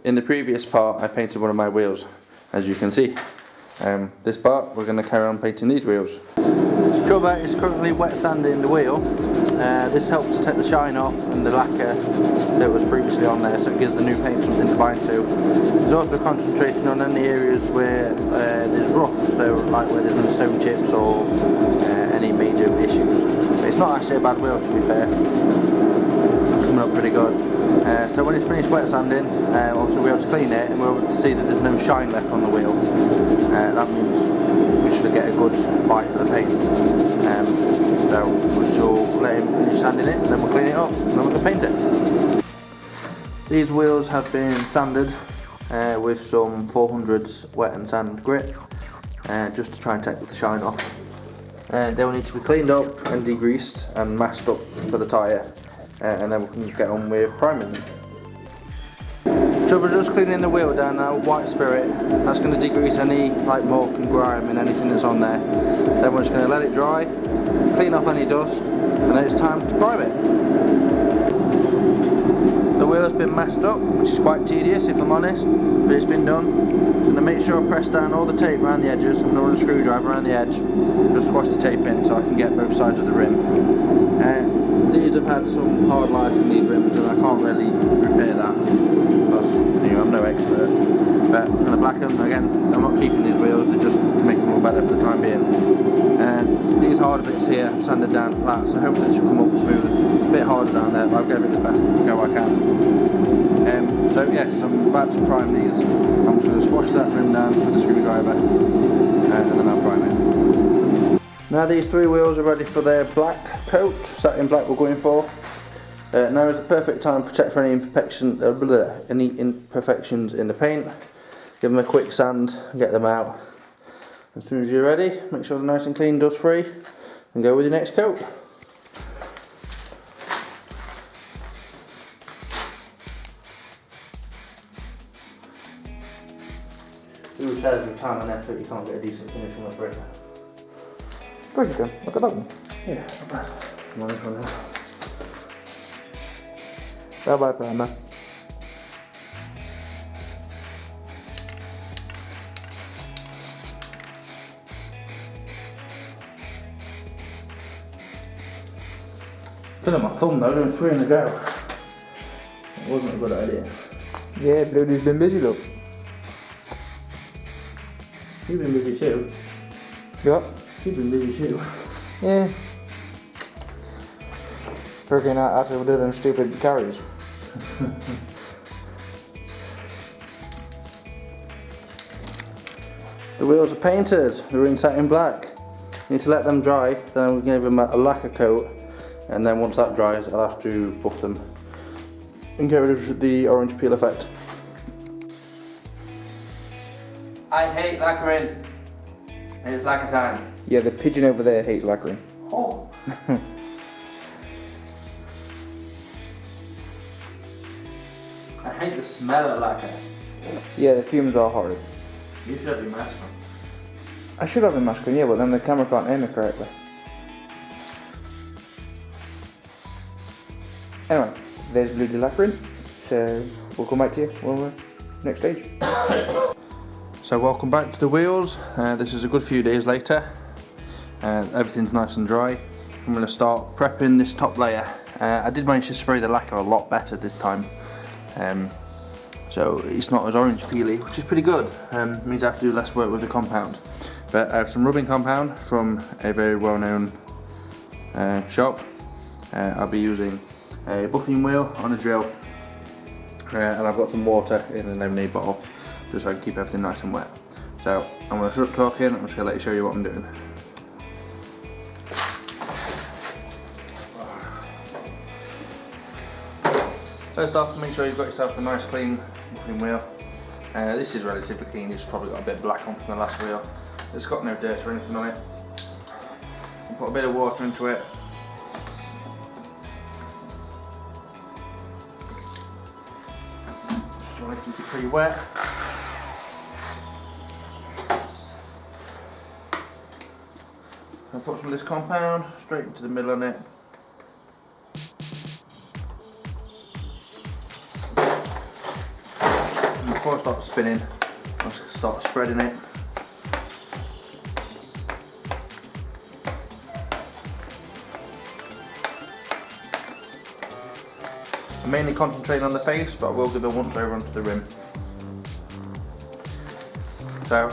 In the previous part I painted one of my wheels, as you can see. This part we're going to carry on painting these wheels. Shoutout is currently wet sanding the wheel. This helps to take the shine off and the lacquer that was previously on there, so it gives the new paint something to bind to. He's also concentrating on any areas where there's rough, so like where there's been stone chips or any major issues. But it's not actually a bad wheel, to be fair. It's coming up pretty good. So when it's finished wet sanding, obviously we'll be able to clean it and we'll be able to see that there's no shine left on the wheel. That means we should get a good bite of the paint. So we shall let him finish sanding it, then we'll clean it up and then we'll paint it. These wheels have been sanded with some 400s wet and sand grit, just to try and take the shine off. They will need to be cleaned up and degreased and masked up for the tyre, and then we can get on with priming them. So we're just cleaning the wheel down now with white spirit. That's going to degrease any like muck and grime and anything that's on there. Then we're just going to let it dry, clean off any dust, and then it's time to prime it. The wheel's been masked up, which is quite tedious if I'm honest, but it's been done. I'm going to make sure I press down all the tape around the edges. I'm going to run a screwdriver around the edge, just squash the tape in so I can get both sides of the rim. These have had some hard life in these rims and I can't really repair that because I'm no expert. But I'm going to black them again. I'm not keeping these wheels, they're just to make them look better for the time being. These harder bits here I've sanded down flat, so hopefully they should come up smooth. A bit harder down there, but I'll give it the best go I can. So yes, I'm about to prime these. I'm just going to squash that rim down with the screwdriver and then I'll prime it. Now these three wheels are ready for their black coat, satin black we're going for. Now is the perfect time to check for any imperfections in the paint. Give them a quick sand and get them out. As soon as you're ready, make sure they're nice and clean, dust free, and go with your next coat. Who says with time and effort you can't get a decent finish on a brick? Of course you can. Look at that one. Yeah, not bad. Nice one there. Bye bye, primer. Still on my thumb though, doing 3 in a go. That wasn't a good idea. Yeah, Bluudies been busy though. You've been busy too. Yeah. You've been busy too. Yeah. Working out after we do them stupid carries. The wheels are painted, they're in satin black. You need to let them dry, then we'll give them a lacquer coat, and then once that dries I'll have to buff them and get rid of the orange peel effect. I hate lacquering. It's lacquer time. Yeah, the pigeon over there hates lacquering. Oh. I hate the smell of lacquer. Yeah, the fumes are horrid. You should have your mask on. I should have a mask on, yeah, but then the camera can't aim it correctly. Anyway, there's Bluudies lacquering, so we'll come back to you when we're next stage. So welcome back to the wheels. This is a good few days later. Everything's nice and dry. I'm going to start prepping this top layer. I did manage to spray the lacquer a lot better this time. So it's not as orange peely, which is pretty good. Means I have to do less work with the compound. But I have some rubbing compound from a very well-known shop. I'll be using a buffing wheel on a drill, and I've got some water in a lemonade bottle, just so I can keep everything nice and wet. So I'm going to shut up talking, I'm just going to let you show you what I'm doing. First off, make sure you've got yourself a nice clean buffing wheel. This is relatively clean, it's probably got a bit of black on from the last wheel. It's got no dirt or anything on it. I'll put a bit of water into it. Just trying to keep it pretty wet. I'll put some of this compound straight into the middle on it. before I start spinning, I'll start spreading it. I'm mainly concentrating on the face, but I will give a once over onto the rim. So,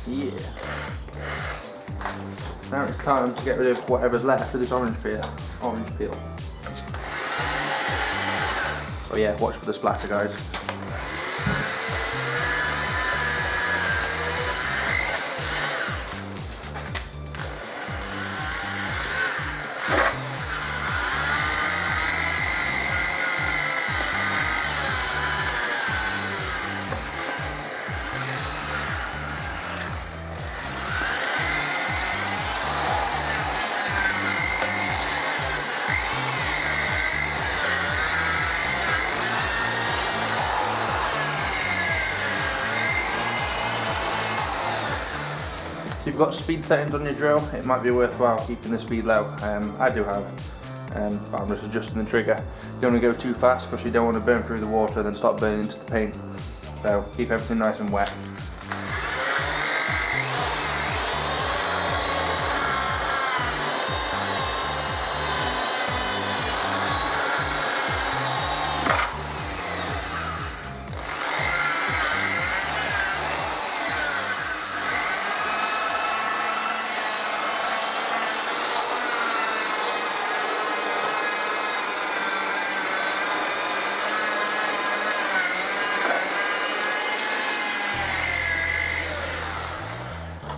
yeah. Now it's time to get rid of whatever's left of this orange peel. Oh yeah, watch for the splatter, guys. If you've got speed settings on your drill, it might be worthwhile keeping the speed low. I do have, but I'm just adjusting the trigger. You don't want to go too fast because you don't want to burn through the water and then start burning into the paint. So keep everything nice and wet.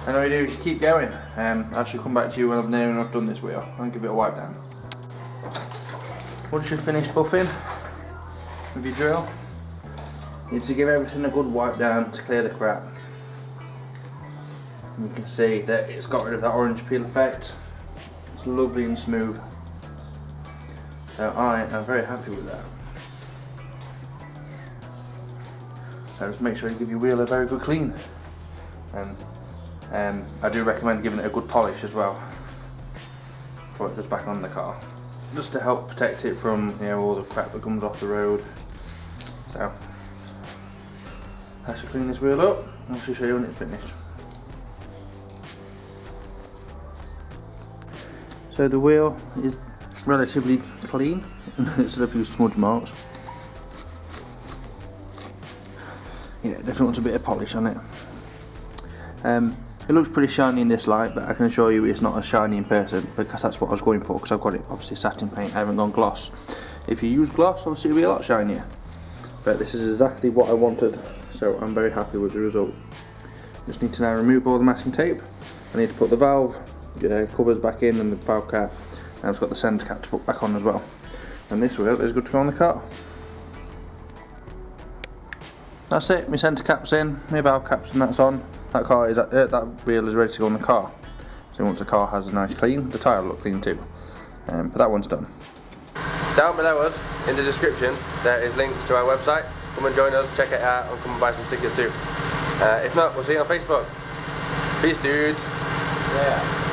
And all you do is you keep going. I should come back to you when I've near enough done this wheel and give it a wipe down. Once you've finished buffing with your drill, you need to give everything a good wipe down to clear the crap. And you can see that it's got rid of that orange peel effect. It's lovely and smooth. So I am very happy with that. So just make sure you give your wheel a very good clean. And I do recommend giving it a good polish as well before it goes back on the car, just to help protect it from all the crap that comes off the road. So I should clean this wheel up and I shall show you when it's finished. So the wheel is relatively clean, it's a few smudge marks. Yeah, it definitely wants a bit of polish on it. It looks pretty shiny in this light, but I can assure you it's not as shiny in person, because that's what I was going for, because I've got it obviously satin paint, I haven't gone gloss. If you use gloss, obviously it'll be a lot shinier. But this is exactly what I wanted, so I'm very happy with the result. Just need to now remove all the masking tape. I need to put the valve covers back in and the valve cap, and I've got the centre cap to put back on as well. And this wheel is good to go on the car. That's it, my centre cap's in, my valve cap's and that's on. That wheel is ready to go on the car. So once the car has a nice clean, the tyre will look clean too. But that one's done. Down below us, in the description, there is links to our website. Come and join us, check it out, and come and buy some stickers too. If not, we'll see you on Facebook. Peace, dudes. Yeah.